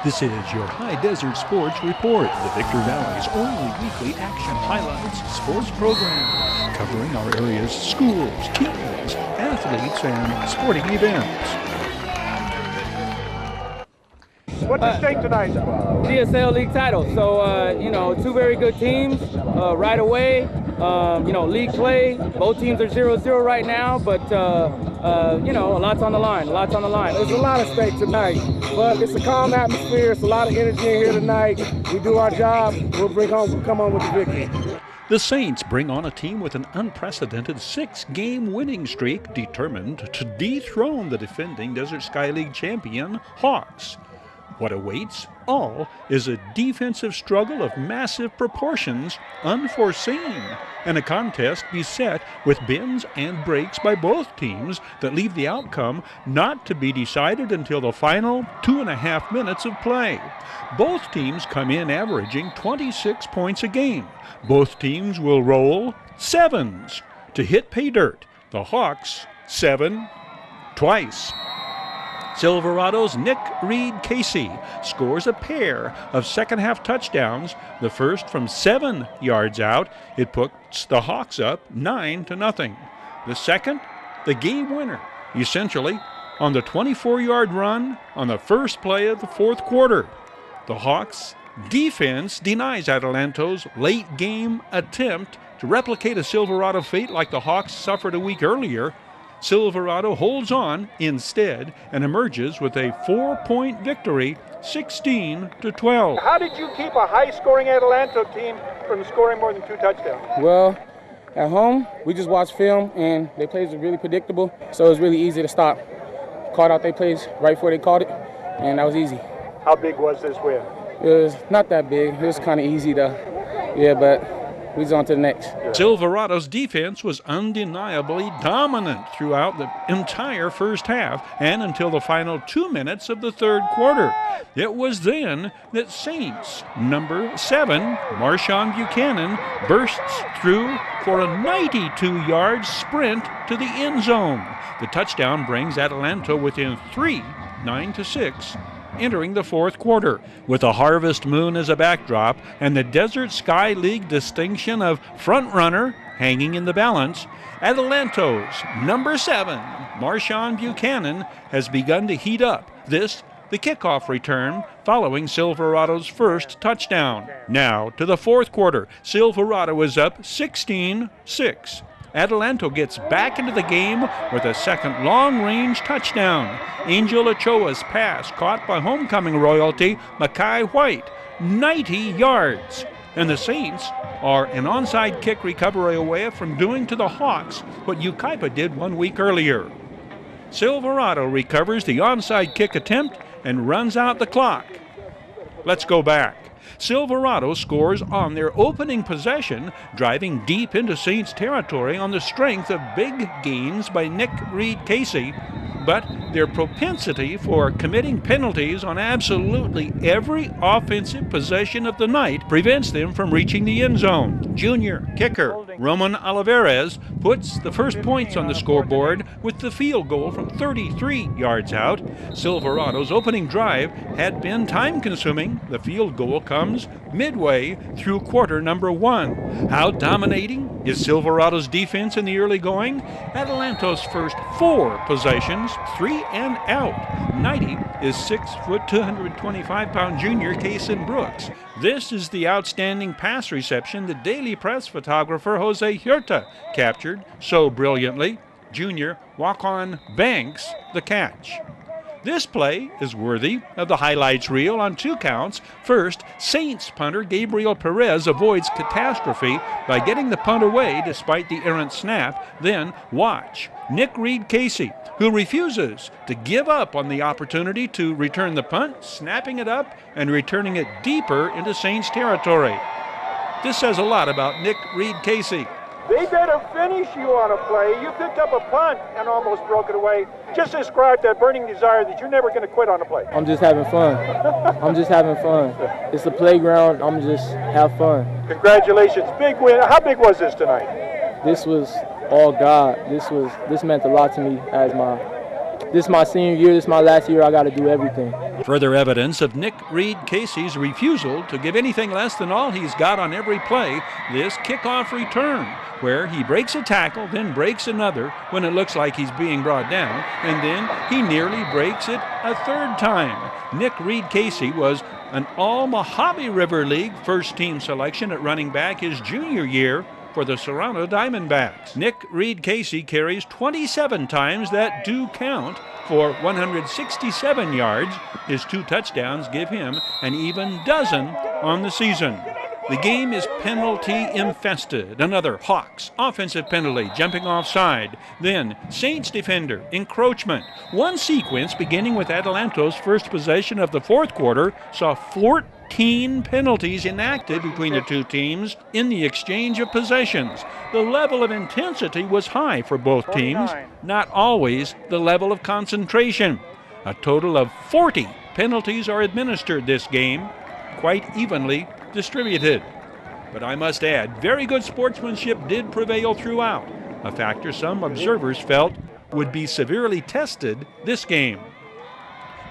This is your High Desert Sports Report, the Victor Valley's only weekly action highlights sports program, covering our area's schools, teams, athletes, and sporting events. What's at stake tonight? GSL League title. So, two very good teams right away. League play. Both teams are 0-0 right now, but, a lot's on the line. There's a lot at stake tonight, but it's a calm atmosphere. It's a lot of energy in here tonight. We do our job. We'll come home with the victory. The Saints bring on a team with an unprecedented 6-game winning streak, determined to dethrone the defending Desert Sky League champion Hawks. What awaits all is a defensive struggle of massive proportions, unforeseen, and a contest beset with bends and breaks by both teams that leave the outcome not to be decided until the final 2.5 minutes of play. Both teams come in averaging 26 points a game. Both teams will roll sevens to hit pay dirt. The Hawks 7 twice. Silverado's Nick Reed-Casey scores a pair of second-half touchdowns, the first from 7 yards out. It puts the Hawks up 9-0. The second, the game winner, essentially on the 24-yard run on the first play of the fourth quarter. The Hawks' defense denies Adelanto's late-game attempt to replicate a Silverado fate like the Hawks suffered a week earlier. Silverado holds on instead and emerges with a 4-point victory, 16-12. How did you keep a high-scoring Adelanto team from scoring more than 2 touchdowns? Well, at home, we just watch film, and their plays are really predictable, so it's really easy to stop. Called out their plays right before they called it, and that was easy. How big was this win? It was not that big. It was kind of easy, though. Yeah, but we're on to the next. Silverado's defense was undeniably dominant throughout the entire first half and until the final 2 minutes of the third quarter. It was then that Saints number 7, Marshawn Buchanan, bursts through for a 92-yard sprint to the end zone. The touchdown brings Adelanto within 3, 9-6. Entering the fourth quarter, with a harvest moon as a backdrop and the Desert Sky League distinction of front-runner hanging in the balance, Adelanto's number 7, Marshawn Buchanan, has begun to heat up. This, the kickoff return following Silverado's first touchdown. Now to the fourth quarter, Silverado is up 16-6. Adelanto gets back into the game with a second long-range touchdown. Angel Ochoa's pass caught by homecoming royalty Makai White, 90 yards. And the Saints are an onside kick recovery away from doing to the Hawks what Yucaipa did 1 week earlier. Silverado recovers the onside kick attempt and runs out the clock. Let's go back. Silverado scores on their opening possession, driving deep into Saints territory on the strength of big gains by Nick Reed-Casey. But their propensity for committing penalties on absolutely every offensive possession of the night prevents them from reaching the end zone. Junior kicker Roman Olivares puts the first points on the scoreboard with the field goal from 33 yards out. Silverado's opening drive had been time-consuming. The field goal comes midway through quarter number 1. How dominating is Silverado's defense in the early going? Adelanto's first 4 possessions, 3 and out. 90 is 6', 225-pound junior Kason Brooks. This is the outstanding pass reception the Daily Press photographer Hdsr captured so brilliantly. Junior Walk-on Banks the catch. This play is worthy of the highlights reel on 2 counts. First, Saints punter Gabriel Perez avoids catastrophe by getting the punt away despite the errant snap. Then, watch Nick Reed-Casey, who refuses to give up on the opportunity to return the punt, snapping it up and returning it deeper into Saints territory. This says a lot about Nick Reed-Casey. They better finish you on a play. You picked up a punt and almost broke it away. Just describe that burning desire that you're never going to quit on a play. I'm just having fun. It's a playground. I'm just have fun. Congratulations. Big win. How big was this tonight? This was all God. This meant a lot to me as my this is my senior year, this is my last year, I got to do everything. Further evidence of Nick Reed-Casey's refusal to give anything less than all he's got on every play, this kickoff return, where he breaks a tackle, then breaks another when it looks like he's being brought down, and then he nearly breaks it a third time. Nick Reed-Casey was an All-Mojave River League first-team selection at running back his junior year for the Serrano Diamondbacks. Nick Reed-Casey carries 27 times that do count for 167 yards. His 2 touchdowns give him an even dozen on the season. The game is penalty infested. Another Hawks offensive penalty, jumping offside. Then Saints defender, encroachment. One sequence beginning with Adelanto's first possession of the fourth quarter saw 14 penalties enacted between the two teams in the exchange of possessions. The level of intensity was high for both teams, not always the level of concentration. A total of 40 penalties are administered this game, quite evenly distributed. But I must add, very good sportsmanship did prevail throughout, a factor some observers felt would be severely tested this game.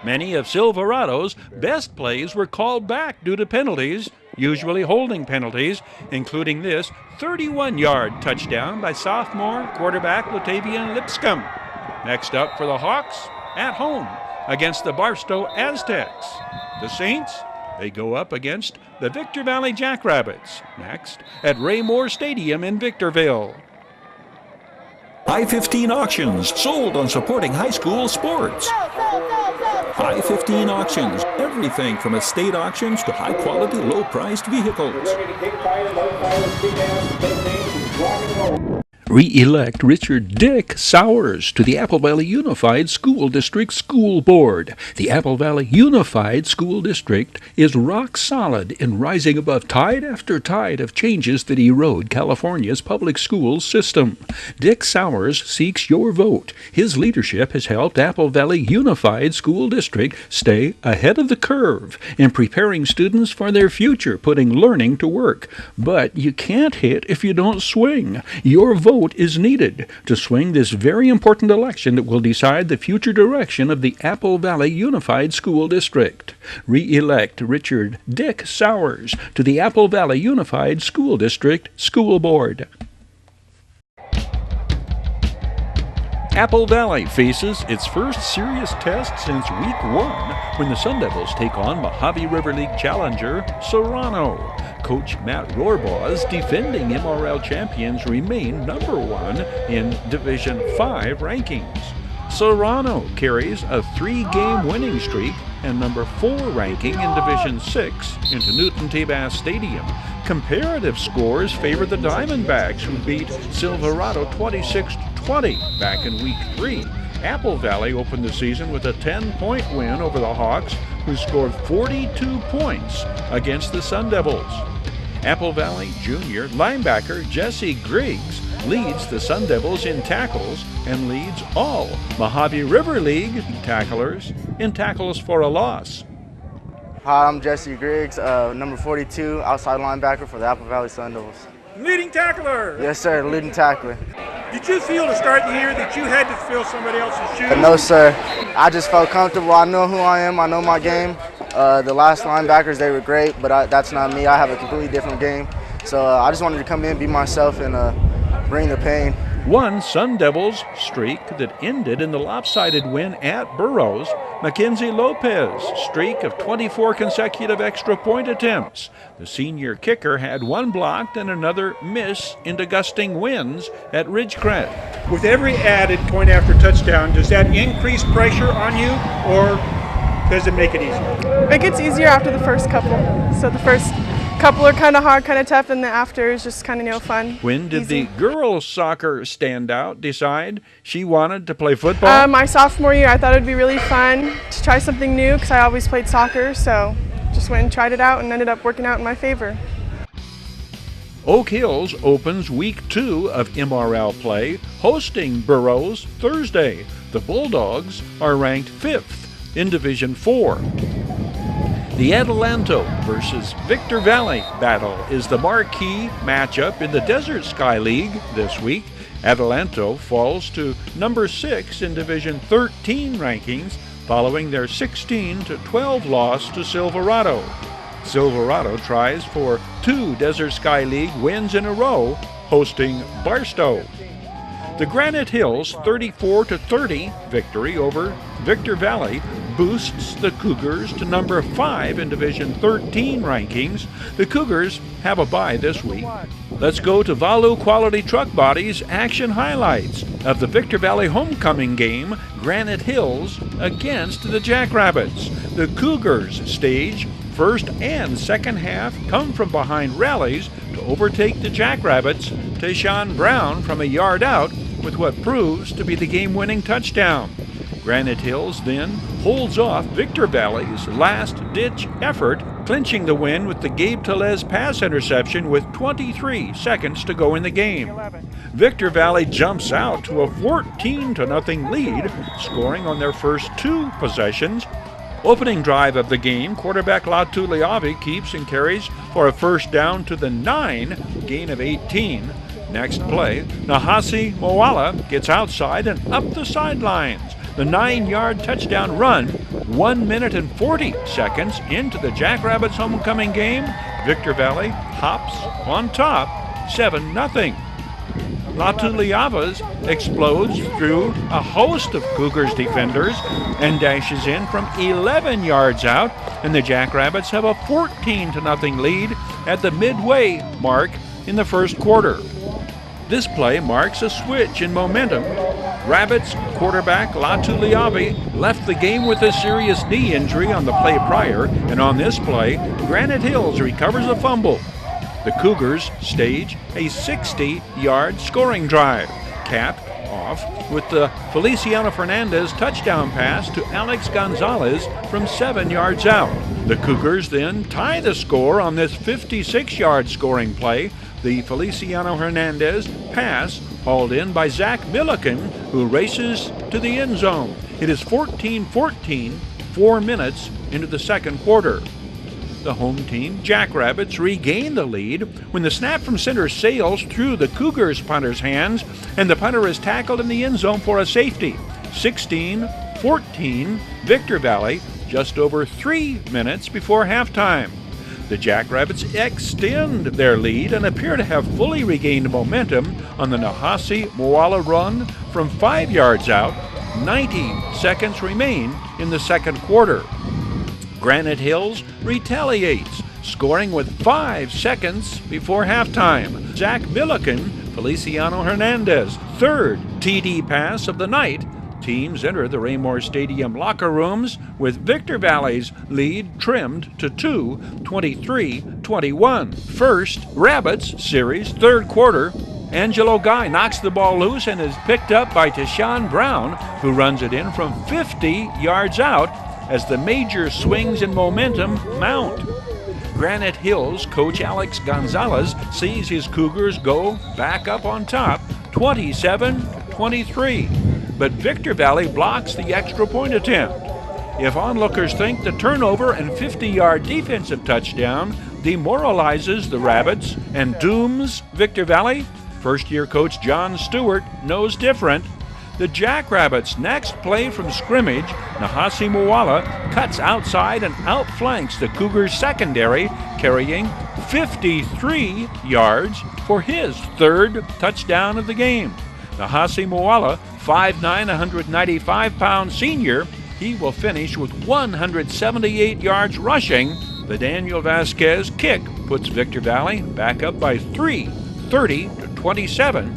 Many of Silverado's best plays were called back due to penalties, usually holding penalties, including this 31-yard touchdown by sophomore quarterback Latavian Lipscomb. Next up for the Hawks, at home against the Barstow Aztecs. The Saints, they go up against the Victor Valley Jackrabbits, next at Raymore Stadium in Victorville. I-15 Auctions, sold on supporting high school sports. I-15 Auctions, everything from estate auctions to high-quality, low-priced vehicles. Re-elect Richard Dick Sowers to the Apple Valley Unified School District School Board. The Apple Valley Unified School District is rock solid in rising above tide after tide of changes that erode California's public school system. Dick Sowers seeks your vote. His leadership has helped Apple Valley Unified School District stay ahead of the curve in preparing students for their future, putting learning to work. But you can't hit if you don't swing. Your vote is needed to swing this very important election that will decide the future direction of the Apple Valley Unified School District. Re-elect Richard Dick Sowers to the Apple Valley Unified School District School Board. Apple Valley faces its first serious test since week 1 when the Sun Devils take on Mojave River League challenger Serrano. Coach Matt Rohrbaugh's defending MRL champions remain number 1 in Division 5 rankings. Serrano carries a 3-game winning streak and number 4 ranking in Division 6 into Newton-Tabas Stadium. Comparative scores favor the Diamondbacks, who beat Silverado 26-20 back in week 3. Apple Valley opened the season with a 10-point win over the Hawks, who scored 42 points against the Sun Devils. Apple Valley junior linebacker Jesse Griggs leads the Sun Devils in tackles and leads all Mojave River League tacklers in tackles for a loss. Hi, I'm Jesse Griggs, number 42, outside linebacker for the Apple Valley Sun Devils. Leading tackler. Yes, sir, leading tackler. Did you feel to start the year that you had to fill somebody else's shoes? No, sir. I just felt comfortable. I know who I am. I know my game. The last linebackers, they were great, but that's not me. I have a completely different game. So I just wanted to come in, be myself, and bring the pain. One Sun Devils streak that ended in the lopsided win at Burroughs, Mackenzie Lopez streak of 24 consecutive extra point attempts. The senior kicker had 1 blocked and another miss into gusting winds at Ridgecrest. With every added point after touchdown, does that increase pressure on you, or does it make it easier? It gets easier after the first couple. So the first couple are kind of hard, kind of tough, and the after is just kind of fun. When did the girls' soccer standout decide she wanted to play football? My sophomore year, I thought it would be really fun to try something new because I always played soccer, so just went and tried it out and ended up working out in my favor. Oak Hills opens week 2 of MRL play, hosting Burroughs Thursday. The Bulldogs are ranked 5th in Division 4. The Adelanto versus Victor Valley battle is the marquee matchup in the Desert Sky League this week. Adelanto falls to number 6 in Division 13 rankings following their 16-12 loss to Silverado. Silverado tries for 2 Desert Sky League wins in a row, hosting Barstow. The Granite Hills 34-30 victory over Victor Valley boosts the Cougars to number 5 in Division 13 rankings. The Cougars have a bye this week. Let's go to Valu Quality Truck Bodies action highlights of the Victor Valley homecoming game, Granite Hills against the Jackrabbits. The Cougars stage first and second half come from behind rallies to overtake the Jackrabbits. Tayshawn Brown from a yard out with what proves to be the game-winning touchdown. Granite Hills then holds off Victor Valley's last-ditch effort, clinching the win with the Gabe Telez pass interception with 23 seconds to go in the game. Victor Valley jumps out to a 14-0 lead, scoring on their first 2 possessions. Opening drive of the game, quarterback Latu Liavi keeps and carries for a first down to the 9, gain of 18. Next play, Nahasi Moala gets outside and up the sidelines. The 9-yard touchdown run, 1 minute and 40 seconds into the Jackrabbits homecoming game. Victor Valley hops on top, 7-0. Latu Liavas explodes through a host of Cougars defenders and dashes in from 11 yards out, and the Jackrabbits have a 14-0 lead at the midway mark in the first quarter. This play marks a switch in momentum. Rabbits quarterback Latu Liavi left the game with a serious knee injury on the play prior, and on this play, Granite Hills recovers a fumble. The Cougars stage a 60-yard scoring drive, capped off with the Feliciano Fernandez touchdown pass to Alex Gonzalez from 7 yards out. The Cougars then tie the score on this 56-yard scoring play. The Feliciano Hernandez pass hauled in by Zach Milliken, who races to the end zone. It is 14-14, 4 minutes into the second quarter. The home team, Jackrabbits, regain the lead when the snap from center sails through the Cougars punter's hands, and the punter is tackled in the end zone for a safety. 16-14, Victor Valley, just over 3 minutes before halftime. The Jackrabbits extend their lead and appear to have fully regained momentum on the Nahasi Moala run from 5 yards out. 90 seconds remain in the second quarter. Granite Hills retaliates, scoring with 5 seconds before halftime. Zach Milliken, Feliciano Hernandez, third TD pass of the night. Teams enter the Raymore Stadium locker rooms with Victor Valley's lead trimmed to 2, 23-21. First, Rabbits series, third quarter. Angelo Guy knocks the ball loose and is picked up by Tayshawn Brown, who runs it in from 50 yards out as the major swings in momentum mount. Granite Hills coach Alex Gonzalez sees his Cougars go back up on top, 27-23. But Victor Valley blocks the extra point attempt. If onlookers think the turnover and 50-yard defensive touchdown demoralizes the Rabbits and dooms Victor Valley, first-year coach John Stewart knows different. The Jackrabbits' next play from scrimmage, Nahasi Moala cuts outside and outflanks the Cougars' secondary, carrying 53 yards for his third touchdown of the game. Nahasi Moala, 5'9", 195-pound senior, he will finish with 178 yards rushing. The Daniel Vasquez kick puts Victor Valley back up by 3, 30-27.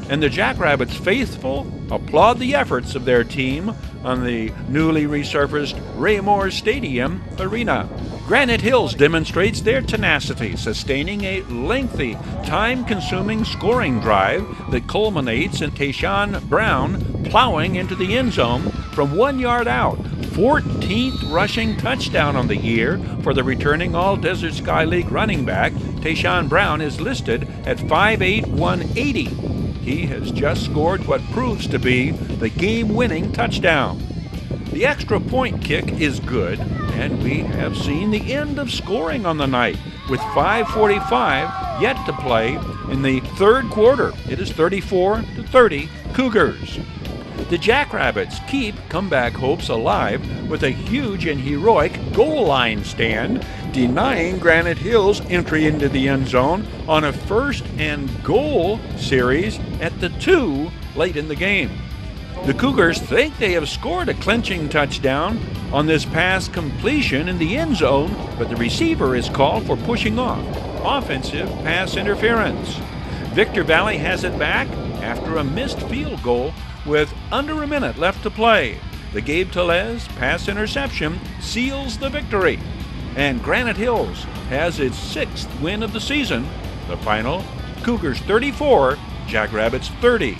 And the Jackrabbits faithful applaud the efforts of their team on the newly resurfaced Raymore Stadium arena. Granite Hills demonstrates their tenacity, sustaining a lengthy, time-consuming scoring drive that culminates in Tayshawn Brown plowing into the end zone from 1 yard out. 14th rushing touchdown on the year for the returning All-Desert Sky League running back. Tayshawn Brown is listed at 5'8", 180. He has just scored what proves to be the game-winning touchdown. The extra point kick is good, and we have seen the end of scoring on the night, with 5:45 yet to play in the third quarter. It is 34-30 Cougars. The Jackrabbits keep comeback hopes alive with a huge and heroic goal line stand, denying Granite Hills entry into the end zone on a first and goal series at the 2 late in the game. The Cougars think they have scored a clinching touchdown on this pass completion in the end zone, but the receiver is called for pushing off. Offensive pass interference. Victor Valley has it back after a missed field goal with under a minute left to play. The Gabe Tellez pass interception seals the victory, and Granite Hills has its 6th win of the season. The final, Cougars 34, Jackrabbits 30.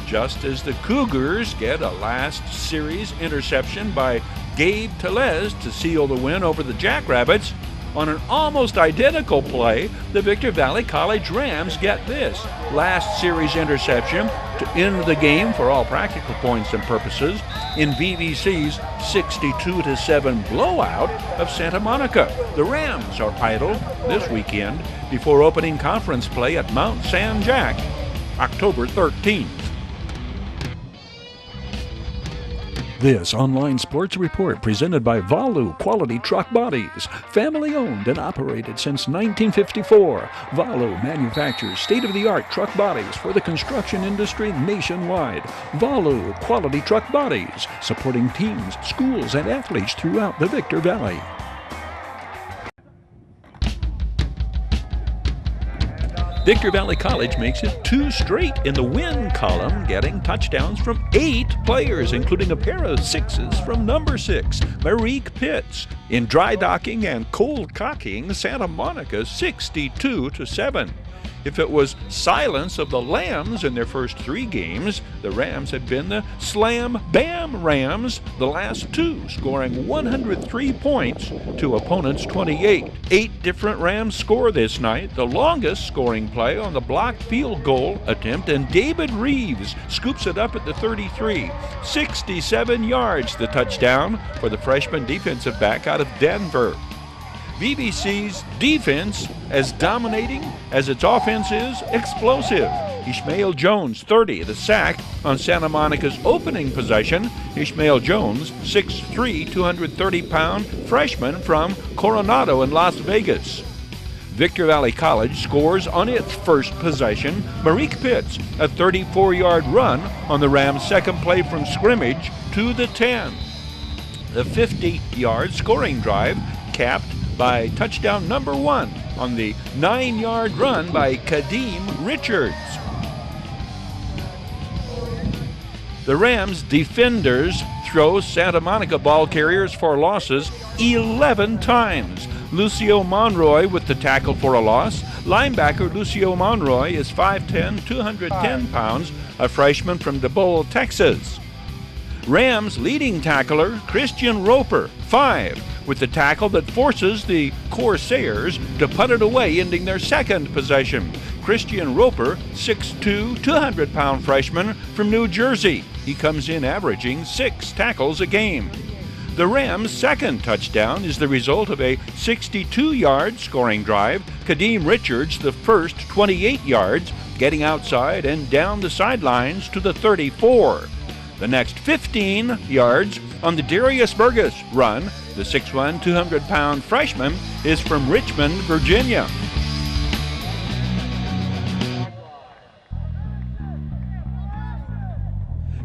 Just as the Cougars get a last series interception by Gabe Tellez to seal the win over the Jackrabbits, on an almost identical play, the Victor Valley College Rams get this last series interception to end the game for all practical points and purposes in VVC's 62-7 blowout of Santa Monica. The Rams are idle this weekend before opening conference play at Mount San Jac, October 13th. This online sports report presented by Valu Quality Truck Bodies. Family owned and operated since 1954. Valu manufactures state-of-the-art truck bodies for the construction industry nationwide. Valu Quality Truck Bodies, supporting teams, schools, and athletes throughout the Victor Valley. Victor Valley College makes it 2 straight in the win column, getting touchdowns from 8 players, including a pair of 6s from number 6, Marique Pitts, in dry docking and cold cocking Santa Monica 62-7. If it was silence of the Lambs in their first 3 games, the Rams had been the Slam Bam Rams, the last 2 scoring 103 points to opponents' 28. 8 different Rams score this night, the longest scoring play on the blocked field goal attempt, and David Reeves scoops it up at the 33. 67 yards the touchdown for the freshman defensive back out of Denver. VBC's defense as dominating as its offense is explosive. Ishmael Jones, 30, the sack on Santa Monica's opening possession. Ishmael Jones, 6'3", 230-pound freshman from Coronado in Las Vegas. Victor Valley College scores on its first possession. Marique Pitts, a 34-yard run on the Rams' second play from scrimmage to the 10. The 50-yard scoring drive capped by touchdown number 1 on the 9-yard run by Kadeem Richards. The Rams defenders throw Santa Monica ball carriers for losses 11 times. Lucio Monroy with the tackle for a loss. Linebacker Lucio Monroy is 5'10", 210 pounds, a freshman from DeBowl, Texas. Rams leading tackler Christian Roper, 5, with the tackle that forces the Corsairs to punt it away, ending their second possession. Christian Roper, 6'2", 200-pound freshman from New Jersey. He comes in averaging 6 tackles a game. The Rams' second touchdown is the result of a 62-yard scoring drive. Kadeem Richards, the first 28 yards, getting outside and down the sidelines to the 34. The next 15 yards on the Darius Burgess run. The 6'1", 200-pound freshman is from Richmond, Virginia.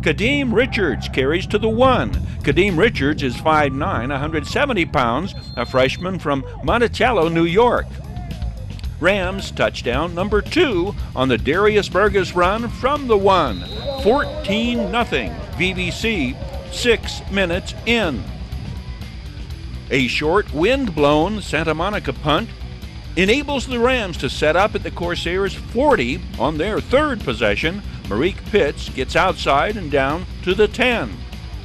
Kadeem Richards carries to the 1. Kadeem Richards is 5'9", 170 pounds, a freshman from Monticello, New York. Rams touchdown number 2 on the Darius Burgess run from the 1. 14-0 VVC, 6 minutes in. A short, wind-blown Santa Monica punt enables the Rams to set up at the Corsairs' 40 on their third possession. Marique Pitts gets outside and down to the 10.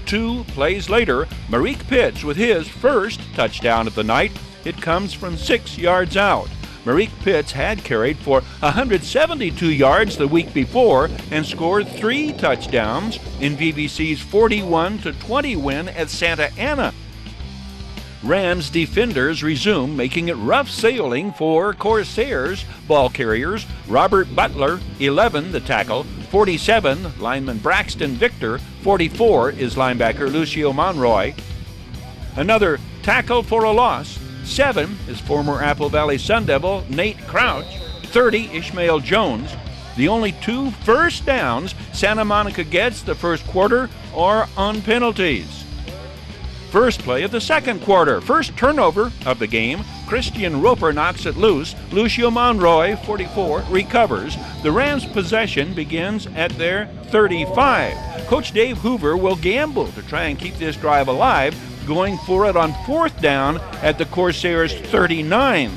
2 plays later, Marique Pitts with his first touchdown of the night. It comes from 6 yards out. Marique Pitts had carried for 172 yards the week before and scored 3 touchdowns in VBC's 41-20 win at Santa Ana. Rams defenders resume, making it rough sailing for Corsairs ball carriers. Robert Butler, 11, the tackle. 47, lineman Braxton Victor. 44 is linebacker Lucio Monroy. Another tackle for a loss. 7 is former Apple Valley Sun Devil Nate Crouch. 30, Ishmael Jones. The only 2 first downs Santa Monica gets the first quarter are on penalties. First play of the second quarter. First turnover of the game. Christian Roper knocks it loose. Lucio Monroy, 44, recovers. The Rams' possession begins at their 35. Coach Dave Hoover will gamble to try and keep this drive alive, going for it on 4th down at the Corsairs' 39.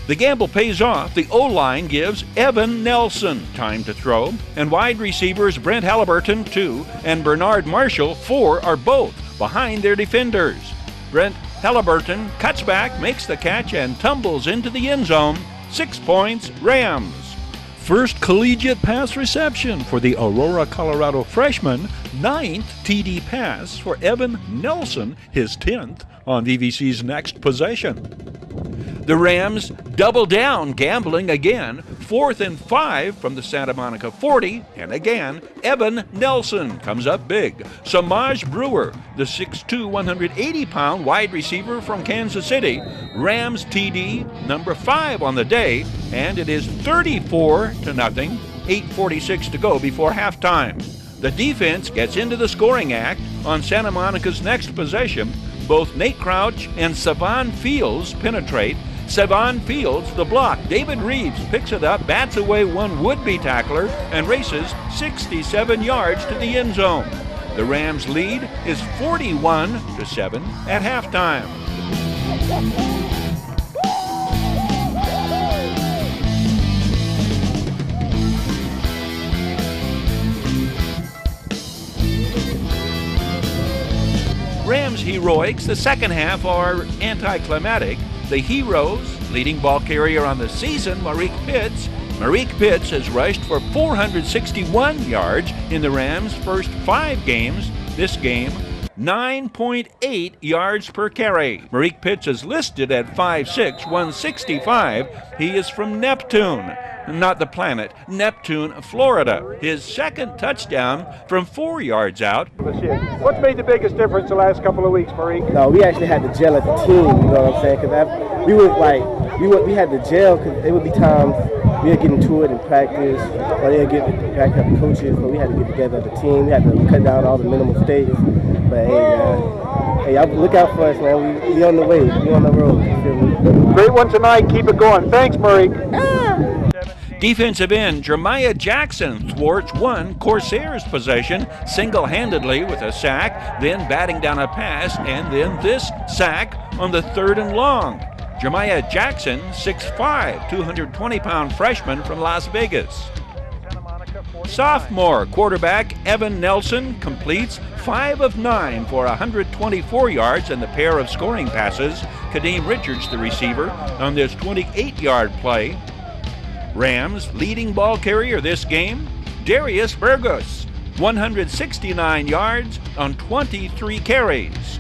The gamble pays off. The O-line gives Evan Nelson time to throw, and wide receivers Brent Halliburton, 2, and Bernard Marshall, 4, are both behind their defenders. Brent Halliburton cuts back, makes the catch, and tumbles into the end zone. 6 points, Rams. First collegiate pass reception for the Aurora, Colorado freshman. 9th TD pass for Evan Nelson, his 10th on VVC's next possession. The Rams double down, gambling again. 4th and 5 from the Santa Monica 40, and again, Evan Nelson comes up big. Samaj Brewer, the 6'2", 180-pound wide receiver from Kansas City, Rams TD, number 5 on the day, and it is 34-0, 8:46 to go before halftime. The defense gets into the scoring act on Santa Monica's next possession. Both Nate Crouch and Savon Fields penetrate. Savon Fields, the block. David Reeves picks it up, bats away one would-be tackler, and races 67 yards to the end zone. The Rams' lead is 41-7 at halftime. Rams heroics, the second half, are anticlimactic. The heroes, leading ball carrier on the season, Marique Pitts. Marique Pitts has rushed for 461 yards in the Rams' first 5 games. This game, 9.8 yards per carry. Marique Pitts is listed at 5'6", 165. He is from Neptune, not the planet, Neptune, Florida. His second touchdown from 4 yards out. What's made the biggest difference the last couple of weeks, Marique? No, we actually had to gel as a team, you know what I'm saying? Because we had to gel because there would be times we would get into it in practice, or they'd get back up the coaches, but we had to get together as a team. We had to cut down all the minimal mistakes. But hey, man, hey, y'all look out for us, man. We on the way. We on the road. You feel me? Great one tonight. Keep it going. Thanks, Marique. Defensive end Jeremiah Jackson thwarts one Corsairs possession single-handedly with a sack, then batting down a pass, and then this sack on the 3rd and long. Jeremiah Jackson, 6'5", 220-pound freshman from Las Vegas. Sophomore quarterback Evan Nelson completes 5 of 9 for 124 yards and the pair of scoring passes. Kadeem Richards, the receiver, on this 28-yard play. Rams leading ball carrier this game, Darius Burgos, 169 yards on 23 carries.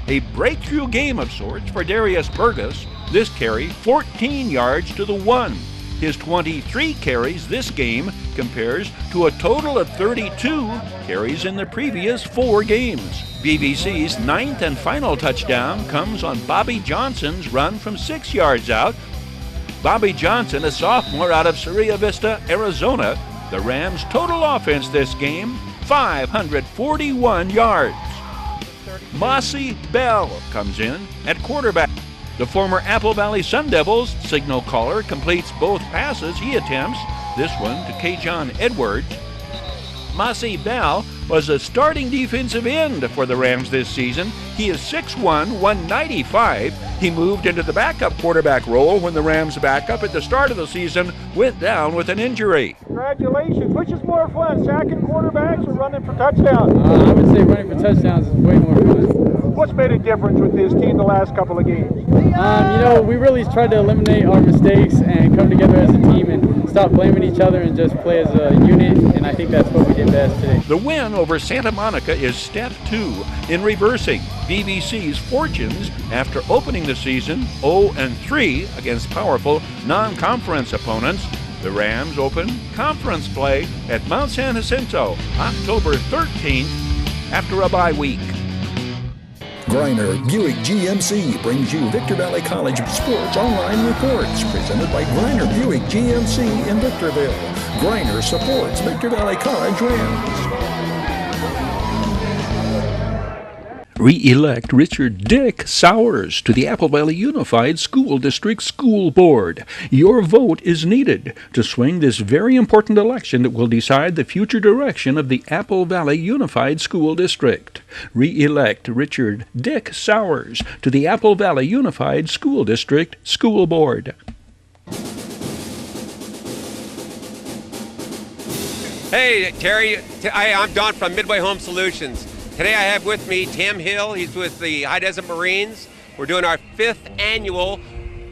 A breakthrough game of sorts for Darius Burgos. This carry, 14 yards to the 1. His 23 carries this game compares to a total of 32 carries in the previous 4 games. VVC's 9th and final touchdown comes on Bobby Johnson's run from 6 yards out. Bobby Johnson, a sophomore out of Cerrilla Vista, Arizona. The Rams' total offense this game, 541 yards. Mossy Bell comes in at quarterback. The former Apple Valley Sun Devils signal caller completes both passes he attempts, this one to Kajon Edwards. Mossy Bell was a starting defensive end for the Rams this season. He is 6'1", 195. He moved into the backup quarterback role when the Rams' backup at the start of the season went down with an injury. Congratulations. Which is more fun, sacking quarterbacks or running for touchdowns? I would say running for touchdowns is way more fun. What's made a difference with this team the last couple of games? We really tried to eliminate our mistakes and come together as a team and stop blaming each other and just play as a unit, and I think that's what we did best today. The win over Santa Monica is step 2 in reversing VBC's fortunes after opening the season 0-3 against powerful non-conference opponents. The Rams open conference play at Mount San Jacinto October 13th after a bye week. Griner Buick GMC brings you Victor Valley College Sports Online Reports, presented by Griner Buick GMC in Victorville. Griner supports Victor Valley College Rams. Re-elect Richard Dick Sowers to the Apple Valley Unified School District School Board. Your vote is needed to swing this very important election that will decide the future direction of the Apple Valley Unified School District. Re-elect Richard Dick Sowers to the Apple Valley Unified School District School Board. Hey, Terry. I'm Don from Midway Home Solutions. Today I have with me Tim Hill. He's with the High Desert Marines. We're doing our 5th annual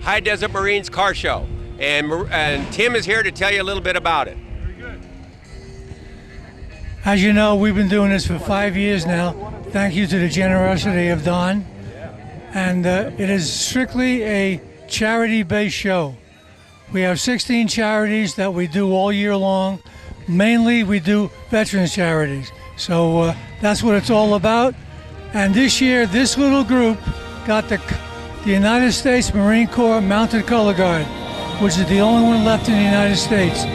High Desert Marines car show. And Tim is here to tell you a little bit about it. As you know, we've been doing this for 5 years now. Thank you to the generosity of Don. And it is strictly a charity-based show. We have 16 charities that we do all year long. Mainly we do veterans charities. So that's what it's all about. And this year, this little group got the United States Marine Corps Mounted Color Guard, which is the only one left in the United States. I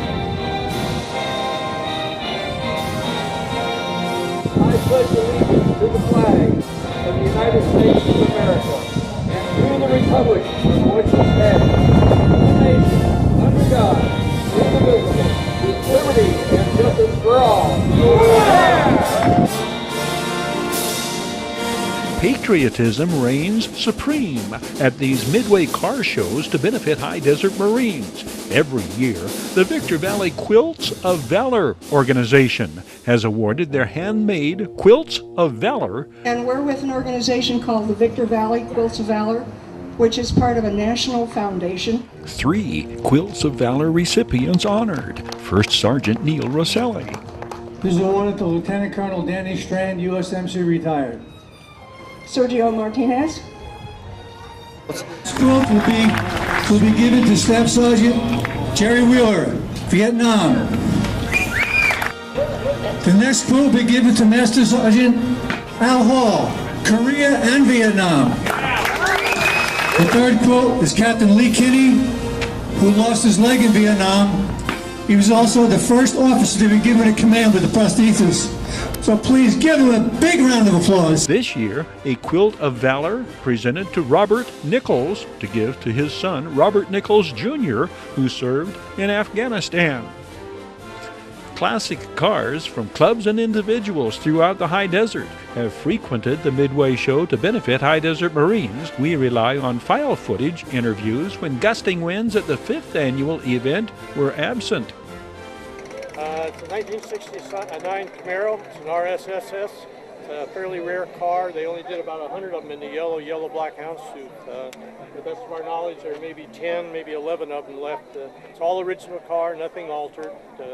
pledge allegiance to the flag of the United States of America and to the republic for which it stands, one nation, under God, indivisible, with liberty and justice for all. Patriotism reigns supreme at these Midway car shows to benefit High Desert Marines. Every year, the Victor Valley Quilts of Valor organization has awarded their handmade Quilts of Valor. And we're with an organization called the Victor Valley Quilts of Valor, which is part of a national foundation. 3 Quilts of Valor recipients honored. First Sergeant Neil Rosselli. This is awarded to Lieutenant Colonel Danny Strand, USMC retired. Sergio Martinez. This quilt will be given to Staff Sergeant Jerry Wheeler, Vietnam. The next quilt will be given to Master Sergeant Al Hall, Korea and Vietnam. The third quilt is Captain Lee Kinney, who lost his leg in Vietnam. He was also the first officer to be given a command with the prosthesis. So please give him a big round of applause. This year, a Quilt of Valor presented to Robert Nichols to give to his son, Robert Nichols Jr., who served in Afghanistan. Classic cars from clubs and individuals throughout the High Desert have frequented the Midway show to benefit High Desert Marines. We rely on file footage interviews when gusting winds at the 5th annual event were absent. It's a 1969 Camaro. It's an RSSS. It's a fairly rare car. They only did about 100 of them in the yellow-black houndstooth. To the best of our knowledge, there may be 10, maybe 11 of them left. It's all original car, nothing altered,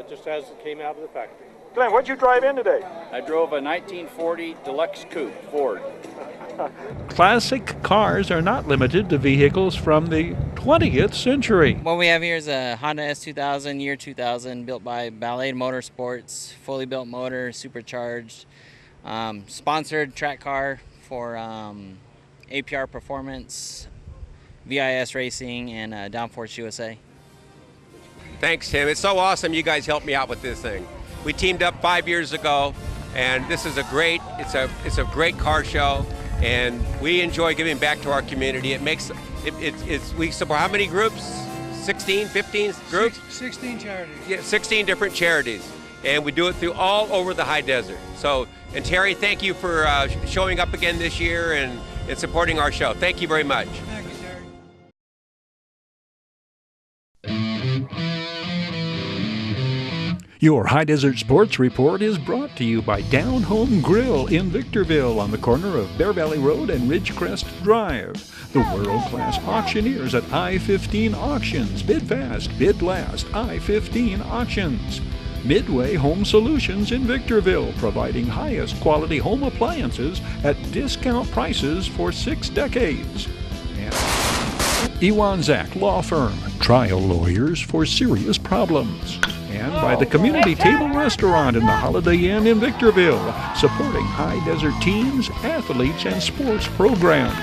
just as it came out of the factory. Glenn, what'd you drive in today? I drove a 1940 Deluxe Coupe Ford. Classic cars are not limited to vehicles from the 20th century. What we have here is a Honda S2000, year 2000, built by Ballet Motorsports, fully built motor, supercharged, sponsored track car for APR Performance, VIS Racing, and Downforce USA. Thanks, Tim. It's so awesome you guys helped me out with this thing. We teamed up 5 years ago, and this is it's a great car show, and we enjoy giving back to our community. We support how many groups? 16, 15 groups? 16 charities. Yeah, 16 different charities, and we do it through all over the High Desert. So, and Terry, thank you for showing up again this year and supporting our show. Thank you very much. Thank you, Terry. Your High Desert Sports Report is brought to you by Down Home Grill in Victorville on the corner of Bear Valley Road and Ridgecrest Drive. The world-class auctioneers at I-15 Auctions. Bid fast, bid last. I-15 Auctions. Midway Home Solutions in Victorville, providing highest quality home appliances at discount prices for 6 decades. And Iwanzak Law Firm, trial lawyers for serious problems. And by the Community Table Restaurant in the Holiday Inn in Victorville, supporting high desert teams, athletes, and sports programs.